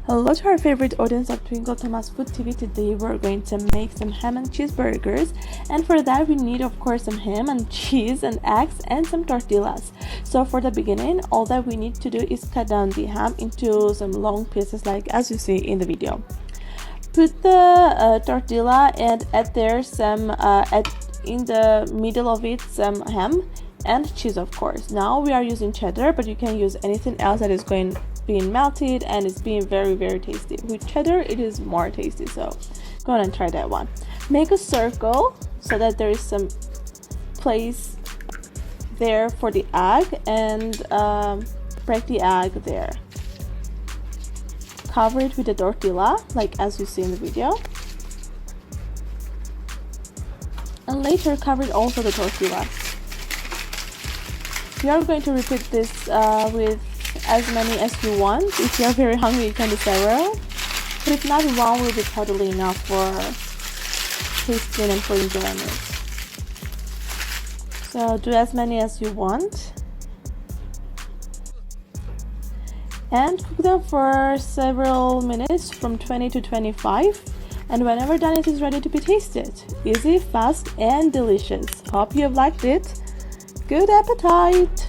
Hello to our favorite audience of Twinkle Thomas Food TV. Today we're going to make some ham and cheese burgers, and for that we need of course some ham and cheese and eggs and some tortillas. So for the beginning, all that we need to do is cut down the ham into some long pieces like as you see in the video. Put the tortilla and add there some in the middle of it some ham and cheese of course. Now we are using cheddar, but you can use anything else that is being melted and it's being very tasty. With cheddar it is more tasty, so go on and try that one. Make a circle so that there is some place there for the egg, and break the egg there. Cover it with the tortilla like as you see in the video, and later cover it also the tortilla. We are going to repeat this with as many as you want. If you are very hungry, you can do several, but if not, one will be totally enough for tasting and for enjoying it. So do as many as you want and cook them for several minutes, from 20 to 25, and whenever done it is ready to be tasted. Easy, fast and delicious. Hope you have liked it. Good appetite!